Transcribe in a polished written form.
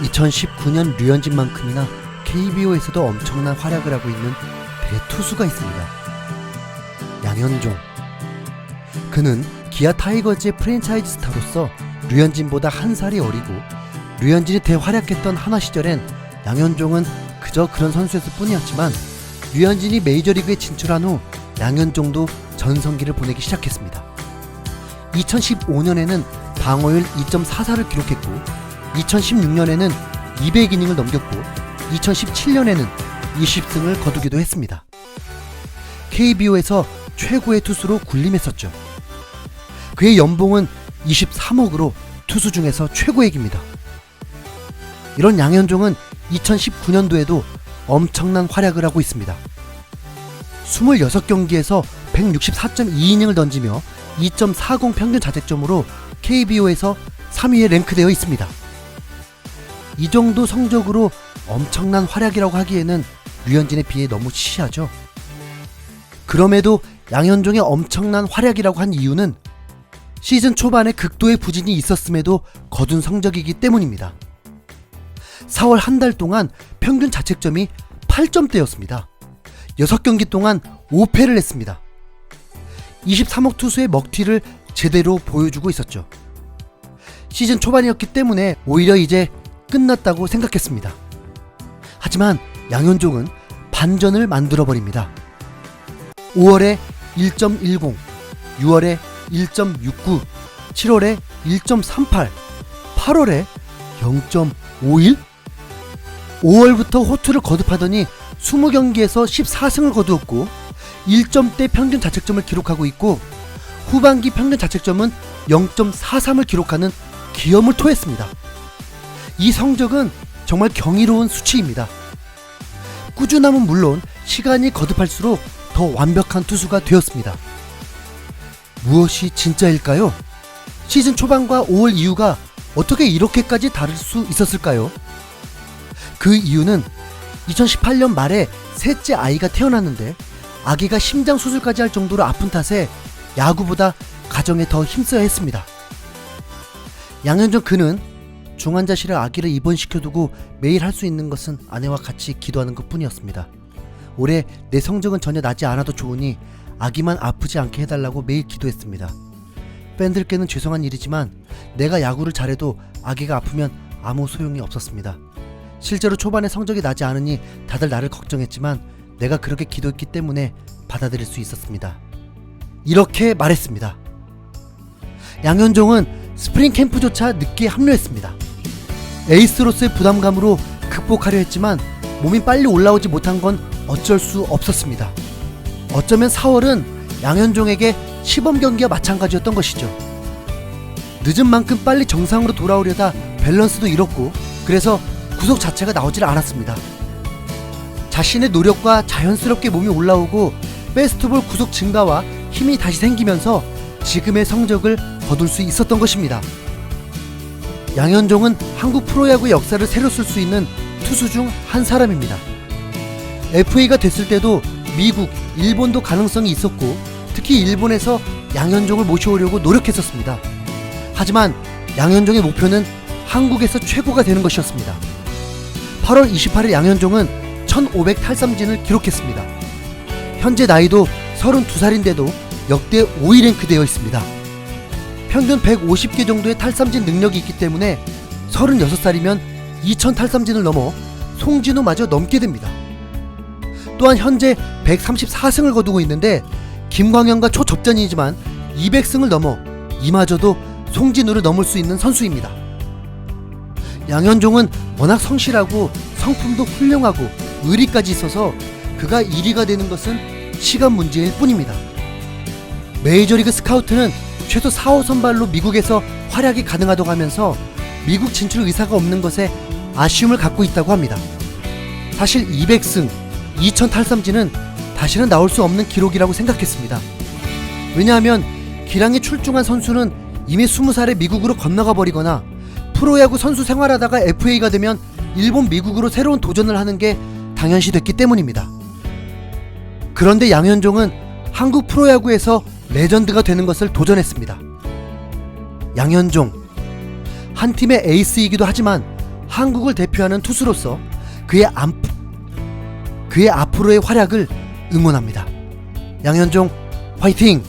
2019년 류현진만큼이나 KBO에서도 엄청난 활약을 하고 있는 대투수가 있습니다. 양현종. 그는 기아 타이거즈의 프랜차이즈 스타로서 류현진보다 한 살이 어리고, 류현진이 대활약했던 한화 시절엔 양현종은 그저 그런 선수였을 뿐이었지만, 류현진이 메이저리그에 진출한 후 양현종도 전성기를 보내기 시작했습니다. 2015년에는 방어율 2.44를 기록했고, 2016년에는 200이닝을 넘겼고, 2017년에는 20승을 거두기도 했습니다. KBO에서 최고의 투수로 군림했었죠. 그의 연봉은 23억으로 투수 중에서 최고액입니다. 이런 양현종은 2019년도에도 엄청난 활약을 하고 있습니다. 26경기에서 164.2이닝을 던지며 2.40 평균 자책점으로 KBO에서 3위에 랭크되어 있습니다. 이 정도 성적으로 엄청난 활약이라고 하기에는 류현진에 비해 너무 시시하죠. 그럼에도 양현종의 엄청난 활약이라고 한 이유는 시즌 초반에 극도의 부진이 있었음에도 거둔 성적이기 때문입니다. 4월 한 달 동안 평균 자책점이 8점대였습니다. 6경기 동안 5패를 했습니다. 23억 투수의 먹튀를 제대로 보여주고 있었죠. 시즌 초반이었기 때문에 오히려 이제 끝났다고 생각했습니다. 하지만 양현종은 반전을 만들어버립니다. 5월에 1.10, 6월에 1.69, 7월에 1.38, 8월에 0.51? 5월부터 호투를 거듭하더니 20경기에서 14승을 거두었고 1점대 평균 자책점을 기록하고 있고, 후반기 평균 자책점은 0.43을 기록하는 기염을 토했습니다. 이 성적은 정말 경이로운 수치입니다. 꾸준함은 물론 시간이 거듭할수록 더 완벽한 투수가 되었습니다. 무엇이 진짜일까요? 시즌 초반과 5월 이후가 어떻게 이렇게까지 다를 수 있었을까요? 그 이유는 2018년 말에 셋째 아이가 태어났는데, 아기가 심장 수술까지 할 정도로 아픈 탓에 야구보다 가정에 더 힘써야 했습니다. 양현종 그는 중환자실에 아기를 입원시켜두고 매일 할 수 있는 것은 아내와 같이 기도하는 것 뿐이었습니다. 올해 내 성적은 전혀 나지 않아도 좋으니 아기만 아프지 않게 해달라고 매일 기도했습니다. 팬들께는 죄송한 일이지만 내가 야구를 잘해도 아기가 아프면 아무 소용이 없었습니다. 실제로 초반에 성적이 나지 않으니 다들 나를 걱정했지만 내가 그렇게 기도했기 때문에 받아들일 수 있었습니다. 이렇게 말했습니다. 양현종은 스프링 캠프조차 늦게 합류했습니다. 에이스로서의 부담감으로 극복하려 했지만 몸이 빨리 올라오지 못한 건 어쩔 수 없었습니다. 어쩌면 4월은 양현종에게 시범 경기와 마찬가지였던 것이죠. 늦은 만큼 빨리 정상으로 돌아오려다 밸런스도 잃었고, 그래서 구속 자체가 나오질 않았습니다. 자신의 노력과 자연스럽게 몸이 올라오고 베스트볼 구속 증가와 힘이 다시 생기면서 지금의 성적을 거둘 수 있었던 것입니다. 양현종은 한국 프로야구의 역사를 새로 쓸 수 있는 투수 중 한 사람입니다. FA가 됐을 때도 미국, 일본도 가능성이 있었고, 특히 일본에서 양현종을 모셔오려고 노력했었습니다. 하지만 양현종의 목표는 한국에서 최고가 되는 것이었습니다. 8월 28일 양현종은 1500 탈삼진을 기록했습니다. 현재 나이도 32살인데도 역대 5위 랭크되어 있습니다. 평균 150개 정도의 탈삼진 능력이 있기 때문에 36살이면 2000 탈삼진을 넘어 송진우마저 넘게 됩니다. 또한 현재 134승을 거두고 있는데, 김광현과 초접전이지만 200승을 넘어 이마저도 송진우를 넘을 수 있는 선수입니다. 양현종은 워낙 성실하고 성품도 훌륭하고 의리까지 있어서 그가 1위가 되는 것은 시간 문제일 뿐입니다. 메이저리그 스카우트는 최소 4호 선발로 미국에서 활약이 가능하다고 하면서 미국 진출 의사가 없는 것에 아쉬움을 갖고 있다고 합니다. 사실 200승, 2000 탈삼진은 다시는 나올 수 없는 기록이라고 생각했습니다. 왜냐하면 기량이 출중한 선수는 이미 20살에 미국으로 건너가 버리거나 프로야구 선수 생활하다가 FA가 되면 일본, 미국으로 새로운 도전을 하는 게 당연시 됐기 때문입니다. 그런데 양현종은 한국 프로야구에서 레전드가 되는 것을 도전했습니다. 양현종, 한 팀의 에이스이기도 하지만 한국을 대표하는 투수로서 그의 앞으로의 활약을 응원합니다. 양현종 화이팅!